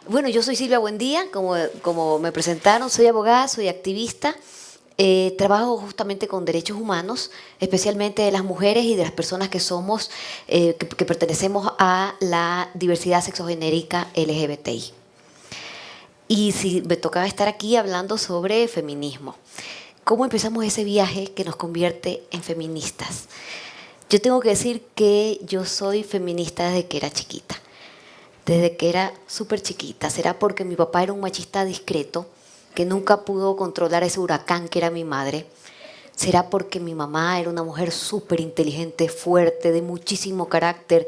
Bueno, yo soy Silvia Buendía, como me presentaron, soy abogada, soy activista. Trabajo justamente con derechos humanos, especialmente de las mujeres y de las personas que somos, que pertenecemos a la diversidad sexogenérica LGBTI. Y si me tocaba estar aquí hablando sobre feminismo. ¿Cómo empezamos ese viaje que nos convierte en feministas? Yo tengo que decir que yo soy feminista desde que era chiquita. Desde que era súper chiquita. Será porque mi papá era un machista discreto que nunca pudo controlar ese huracán que era mi madre. Será porque mi mamá era una mujer súper inteligente, fuerte, de muchísimo carácter,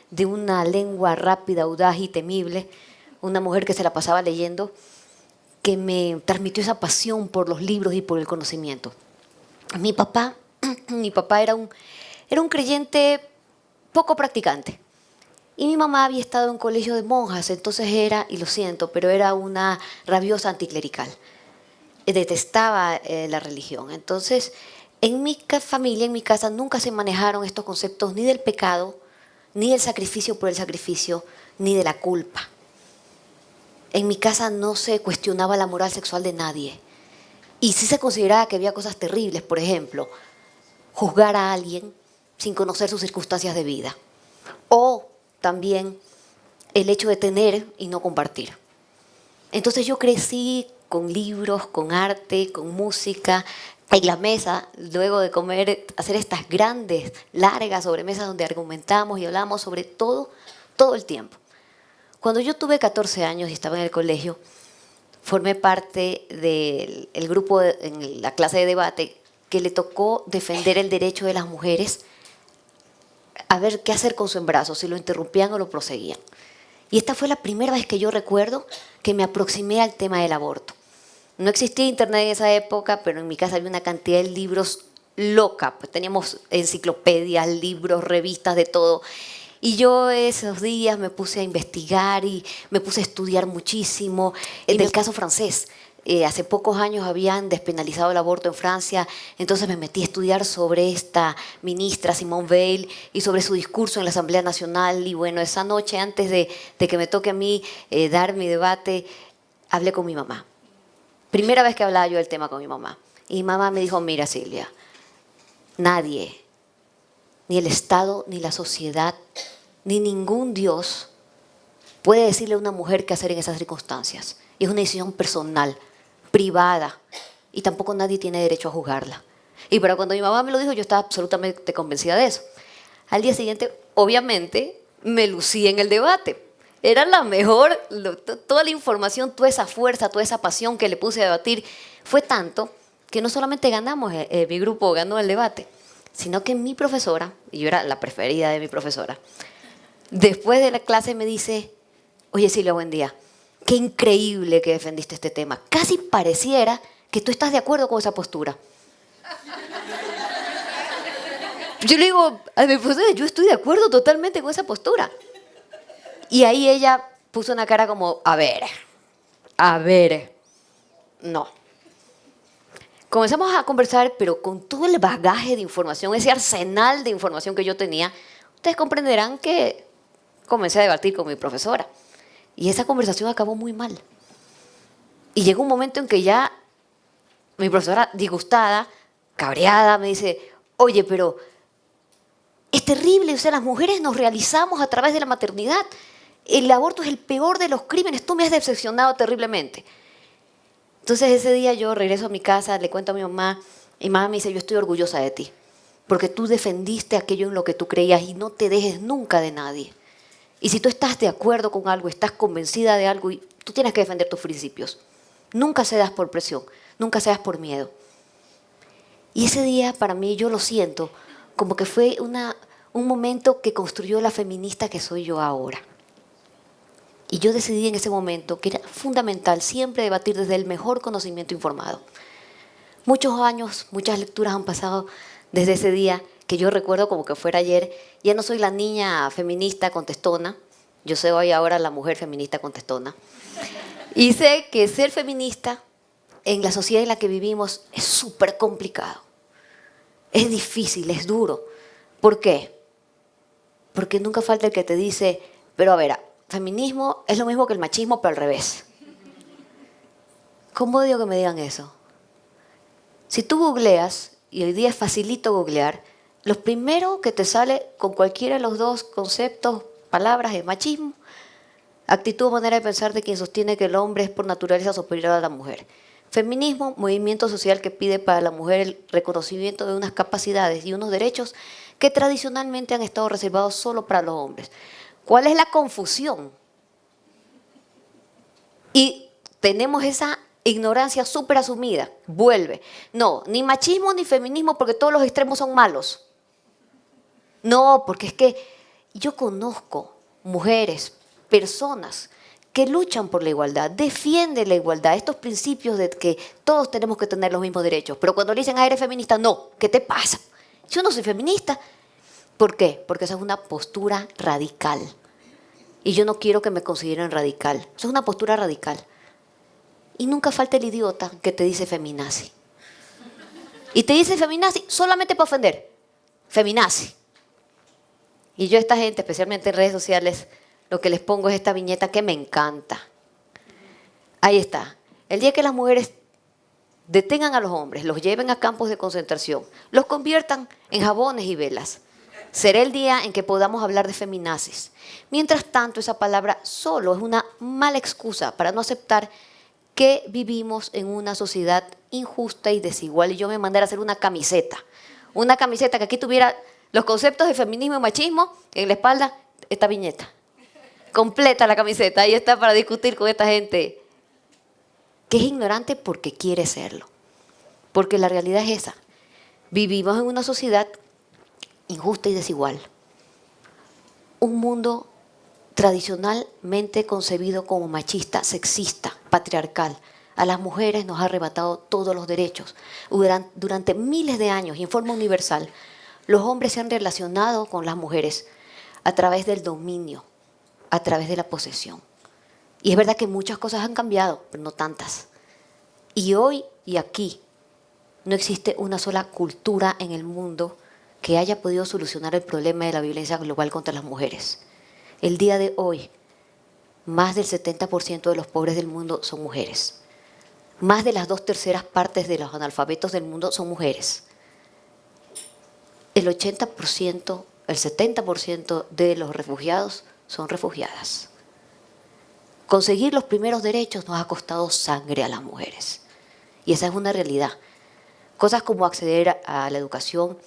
de una lengua rápida, audaz y temible. Una mujer que se la pasaba leyendo, que me transmitió esa pasión por los libros y por el conocimiento. Mi papá, mi papá era un creyente poco practicante. Y mi mamá había estado en un colegio de monjas, entonces era, y lo siento, pero era una rabiosa anticlerical. Detestaba la religión. Entonces, en mi familia, en mi casa, nunca se manejaron estos conceptos ni del pecado, ni del sacrificio por el sacrificio, ni de la culpa. En mi casa no se cuestionaba la moral sexual de nadie. Y sí se consideraba que había cosas terribles, por ejemplo, juzgar a alguien sin conocer sus circunstancias de vida. O también el hecho de tener y no compartir. Entonces yo crecí con libros, con arte, con música, en la mesa, luego de comer, hacer estas grandes, largas sobremesas donde argumentamos y hablamos sobre todo, todo el tiempo. Cuando yo tuve 14 años y estaba en el colegio, formé parte del grupo en la clase de debate que le tocó defender el derecho de las mujeres a ver qué hacer con su embarazo, si lo interrumpían o lo proseguían. Y esta fue la primera vez que yo recuerdo que me aproximé al tema del aborto. No existía internet en esa época, pero en mi casa había una cantidad de libros loca. Pues teníamos enciclopedias, libros, revistas, de todo. Y yo esos días me puse a investigar y me puse a estudiar muchísimo. Del caso francés. Hace pocos años habían despenalizado el aborto en Francia, entonces me metí a estudiar sobre esta ministra Simone Veil y sobre su discurso en la Asamblea Nacional. Y bueno, esa noche, antes de que me toque a mí dar mi debate, hablé con mi mamá. Primera vez que hablaba yo del tema con mi mamá. Y mi mamá me dijo, mira Silvia, nadie, ni el Estado, ni la sociedad, ni ningún Dios puede decirle a una mujer qué hacer en esas circunstancias. Y es una decisión personal, privada, y tampoco nadie tiene derecho a juzgarla. Y para cuando mi mamá me lo dijo, yo estaba absolutamente convencida de eso. Al día siguiente, obviamente, me lucí en el debate. Era la mejor, toda la información, toda esa fuerza, toda esa pasión que le puse a debatir, fue tanto que no solamente ganamos, mi grupo ganó el debate, sino que mi profesora, y yo era la preferida de mi profesora, después de la clase me dice, oye Silvia, buen día, qué increíble que defendiste este tema. Casi pareciera que tú estás de acuerdo con esa postura. Yo le digo a mi profesora, yo estoy de acuerdo totalmente con esa postura. Y ahí ella puso una cara como, a ver, no. Comenzamos a conversar, pero con todo el bagaje de información, ese arsenal de información que yo tenía, ustedes comprenderán que comencé a debatir con mi profesora. Y esa conversación acabó muy mal. Y llegó un momento en que ya mi profesora, disgustada, cabreada, me dice, oye, pero es terrible, o sea, las mujeres nos realizamos a través de la maternidad. El aborto es el peor de los crímenes, tú me has decepcionado terriblemente. Entonces ese día yo regreso a mi casa, le cuento a mi mamá, y mi mamá me dice, yo estoy orgullosa de ti, porque tú defendiste aquello en lo que tú creías y no te dejes nunca de nadie. Y si tú estás de acuerdo con algo, estás convencida de algo, tú tienes que defender tus principios. Nunca cedas por presión, nunca cedas por miedo. Y ese día para mí, yo lo siento, como que fue un momento que construyó la feminista que soy yo ahora. Y yo decidí en ese momento que era fundamental siempre debatir desde el mejor conocimiento informado. Muchos años, muchas lecturas han pasado desde ese día, que yo recuerdo como que fuera ayer. Ya no soy la niña feminista contestona, yo soy ahora la mujer feminista contestona. Y sé que ser feminista en la sociedad en la que vivimos es súper complicado. Es difícil, es duro. ¿Por qué? Porque nunca falta el que te dice, pero a ver, feminismo es lo mismo que el machismo, pero al revés. ¿Cómo digo que me digan eso? Si tú googleas, y hoy día es facilito googlear, lo primero que te sale con cualquiera de los dos conceptos, palabras, es machismo, actitud o manera de pensar de quien sostiene que el hombre es por naturaleza superior a la mujer. Feminismo, movimiento social que pide para la mujer el reconocimiento de unas capacidades y unos derechos que tradicionalmente han estado reservados solo para los hombres. ¿Cuál es la confusión? Y tenemos esa ignorancia súper asumida. Vuelve. No, ni machismo ni feminismo porque todos los extremos son malos. No, porque es que yo conozco mujeres, personas que luchan por la igualdad, defienden la igualdad, estos principios de que todos tenemos que tener los mismos derechos. Pero cuando le dicen, eres feminista, no, ¿qué te pasa? Yo no soy feminista. ¿Por qué? Porque esa es una postura radical. Y yo no quiero que me consideren radical. Esa es una postura radical. Y nunca falta el idiota que te dice feminazi. Y te dice feminazi solamente para ofender. Feminazi. Y yo a esta gente, especialmente en redes sociales, lo que les pongo es esta viñeta que me encanta. Ahí está. El día que las mujeres detengan a los hombres, los lleven a campos de concentración, los conviertan en jabones y velas, será el día en que podamos hablar de feminazis. Mientras tanto, esa palabra solo es una mala excusa para no aceptar que vivimos en una sociedad injusta y desigual. Y yo me mandé a hacer una camiseta que aquí tuviera los conceptos de feminismo y machismo en la espalda, esta viñeta. Completa la camiseta, ahí está para discutir con esta gente que es ignorante porque quiere serlo. Porque la realidad es esa. Vivimos en una sociedad injusta y desigual. Un mundo tradicionalmente concebido como machista, sexista, patriarcal. A las mujeres nos ha arrebatado todos los derechos. Durante miles de años y en forma universal, los hombres se han relacionado con las mujeres a través del dominio, a través de la posesión. Y es verdad que muchas cosas han cambiado, pero no tantas. Y hoy y aquí no existe una sola cultura en el mundo que haya podido solucionar el problema de la violencia global contra las mujeres. El día de hoy, más del 70% de los pobres del mundo son mujeres. Más de las 2/3 partes de los analfabetos del mundo son mujeres. El 80%, el 70% de los refugiados son refugiadas. Conseguir los primeros derechos nos ha costado sangre a las mujeres. Y esa es una realidad. Cosas como acceder a la educación,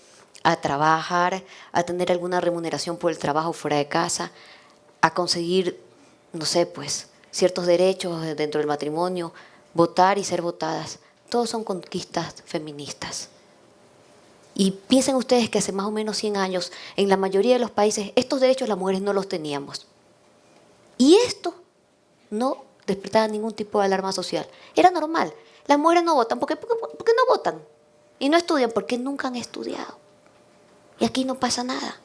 a trabajar, a tener alguna remuneración por el trabajo fuera de casa, a conseguir, no sé, pues, ciertos derechos dentro del matrimonio, votar y ser votadas. Todos son conquistas feministas. Y piensen ustedes que hace más o menos 100 años, en la mayoría de los países, estos derechos las mujeres no los teníamos. Y esto no despertaba ningún tipo de alarma social. Era normal. Las mujeres no votan. ¿Por qué no votan? Y no estudian porque nunca han estudiado. Y aquí no pasa nada.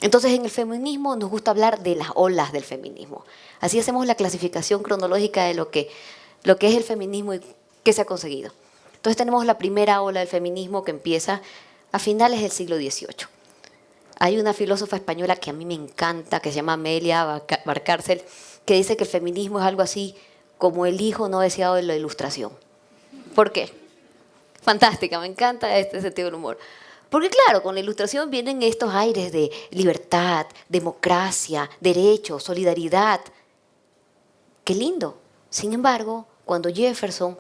Entonces, en el feminismo nos gusta hablar de las olas del feminismo. Así hacemos la clasificación cronológica de lo que es el feminismo y qué se ha conseguido. Entonces tenemos la primera ola del feminismo que empieza a finales del siglo XVIII. Hay una filósofa española que a mí me encanta, que se llama Amelia Valcárcel, que dice que el feminismo es algo así como el hijo no deseado de la Ilustración. ¿Por qué? Fantástica, me encanta este sentido del humor. Porque claro, con la Ilustración vienen estos aires de libertad, democracia, derechos, solidaridad. ¡Qué lindo! Sin embargo, cuando Jefferson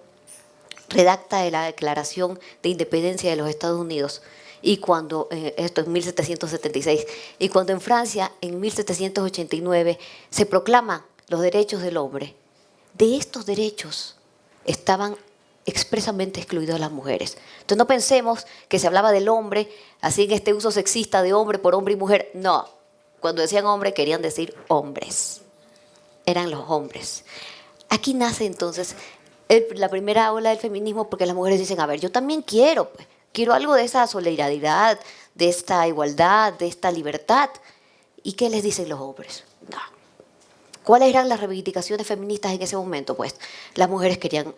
redacta la Declaración de Independencia de los Estados Unidos, y cuando, esto en 1776, y cuando en Francia, en 1789, se proclaman los derechos del hombre, de estos derechos estaban expresamente excluidas las mujeres. Entonces no pensemos que se hablaba del hombre, así en este uso sexista de hombre por hombre y mujer. No, cuando decían hombre querían decir hombres. Eran los hombres. Aquí nace entonces la primera ola del feminismo porque las mujeres dicen, a ver, yo también quiero, pues, quiero algo de esa solidaridad, de esta igualdad, de esta libertad. ¿Y qué les dicen los hombres? No. ¿Cuáles eran las reivindicaciones feministas en ese momento? Pues las mujeres querían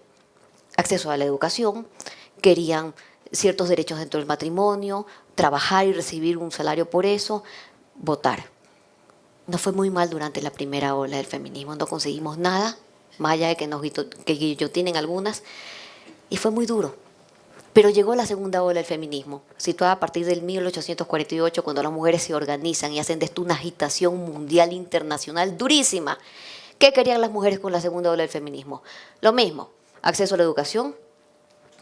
acceso a la educación, querían ciertos derechos dentro del matrimonio, trabajar y recibir un salario por eso, votar. Nos fue muy mal durante la primera ola del feminismo, no conseguimos nada, más allá de que nos guillotinen algunas, y fue muy duro. Pero llegó la segunda ola del feminismo, situada a partir del 1848, cuando las mujeres se organizan y hacen de esto una agitación mundial internacional durísima. ¿Qué querían las mujeres con la segunda ola del feminismo? Lo mismo, acceso a la educación,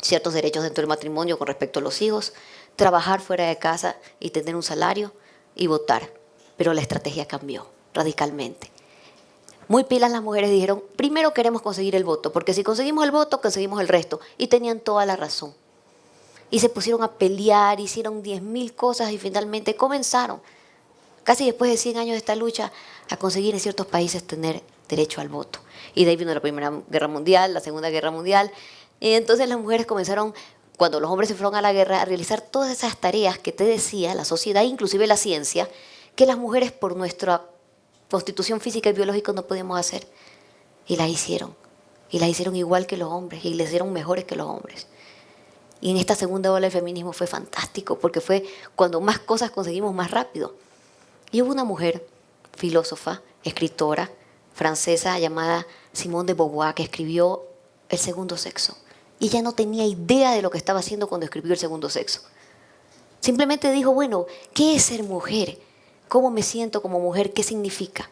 ciertos derechos dentro del matrimonio con respecto a los hijos, trabajar fuera de casa y tener un salario y votar. Pero la estrategia cambió radicalmente. Muy pilas las mujeres dijeron, primero queremos conseguir el voto, porque si conseguimos el voto, conseguimos el resto. Y tenían toda la razón. Y se pusieron a pelear, hicieron 10.000 cosas y finalmente comenzaron, casi después de 100 años de esta lucha, a conseguir en ciertos países tener derecho al voto. Y de ahí vino la Primera Guerra Mundial, la Segunda Guerra Mundial. Y entonces las mujeres comenzaron, cuando los hombres se fueron a la guerra, a realizar todas esas tareas que te decía la sociedad, inclusive la ciencia, que las mujeres por nuestra constitución física y biológica no podíamos hacer. Y las hicieron. Y las hicieron igual que los hombres. Y les hicieron mejores que los hombres. Y en esta segunda ola del feminismo fue fantástico, porque fue cuando más cosas conseguimos más rápido. Y hubo una mujer, filósofa, escritora, francesa, llamada Simone de Beauvoir, que escribió El segundo sexo. Y ella no tenía idea de lo que estaba haciendo cuando escribió El segundo sexo. Simplemente dijo, bueno, ¿qué es ser mujer? ¿Cómo me siento como mujer? ¿Qué significa?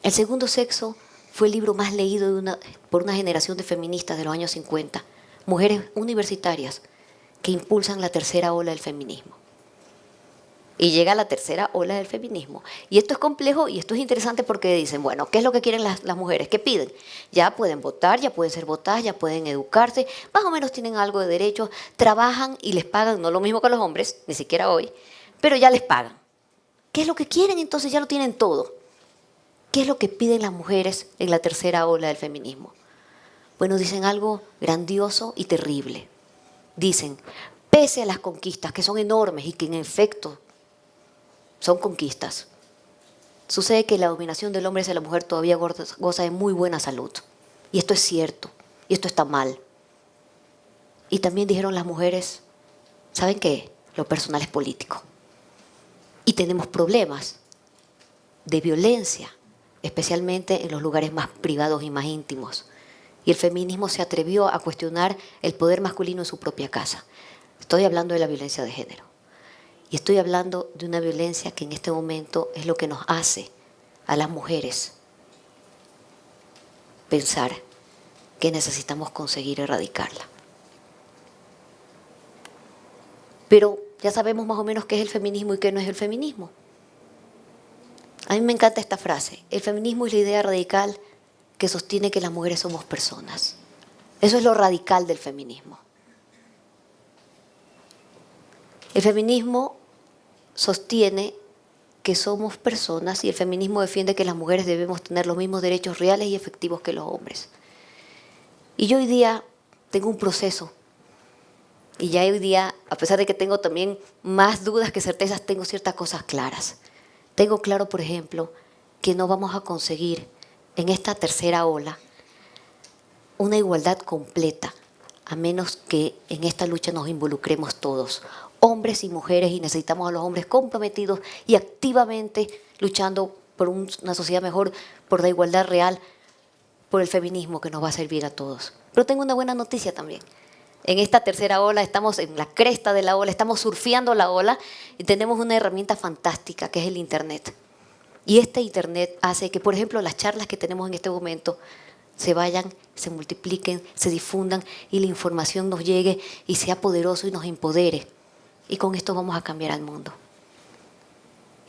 El segundo sexo fue el libro más leído por una generación de feministas de los años 50. Mujeres universitarias que impulsan la tercera ola del feminismo. Y llega la tercera ola del feminismo. Y esto es complejo y esto es interesante porque dicen, bueno, ¿qué es lo que quieren las mujeres? ¿Qué piden? Ya pueden votar, ya pueden ser votadas, ya pueden educarse, más o menos tienen algo de derechos, trabajan y les pagan, no lo mismo que los hombres, ni siquiera hoy, pero ya les pagan. ¿Qué es lo que quieren? Entonces ya lo tienen todo. ¿Qué es lo que piden las mujeres en la tercera ola del feminismo? Bueno, dicen algo grandioso y terrible. Dicen, pese a las conquistas, que son enormes y que en efecto son conquistas, sucede que la dominación del hombre hacia la mujer todavía goza de muy buena salud. Y esto es cierto, y esto está mal. Y también dijeron las mujeres, ¿saben qué? Lo personal es político. Y tenemos problemas de violencia, especialmente en los lugares más privados y más íntimos. Y el feminismo se atrevió a cuestionar el poder masculino en su propia casa. Estoy hablando de la violencia de género. Y estoy hablando de una violencia que en este momento es lo que nos hace a las mujeres pensar que necesitamos conseguir erradicarla. Pero ya sabemos más o menos qué es el feminismo y qué no es el feminismo. A mí me encanta esta frase. El feminismo es la idea radical que sostiene que las mujeres somos personas. Eso es lo radical del feminismo. El feminismo sostiene que somos personas y el feminismo defiende que las mujeres debemos tener los mismos derechos reales y efectivos que los hombres. Y yo hoy día tengo un proceso. Y ya hoy día, a pesar de que tengo también más dudas que certezas, tengo ciertas cosas claras. Tengo claro, por ejemplo, que no vamos a conseguir en esta tercera ola una igualdad completa, a menos que en esta lucha nos involucremos todos, hombres y mujeres, y necesitamos a los hombres comprometidos y activamente luchando por una sociedad mejor, por la igualdad real, por el feminismo que nos va a servir a todos. Pero tengo una buena noticia también. En esta tercera ola estamos en la cresta de la ola, estamos surfeando la ola y tenemos una herramienta fantástica que es el Internet. Y este Internet hace que, por ejemplo, las charlas que tenemos en este momento se vayan, se multipliquen, se difundan y la información nos llegue y sea poderoso y nos empodere. Y con esto vamos a cambiar al mundo.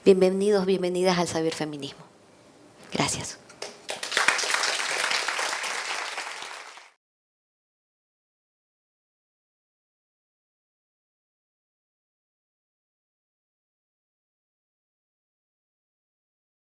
Bienvenidos, bienvenidas al Saber Feminismo. Gracias.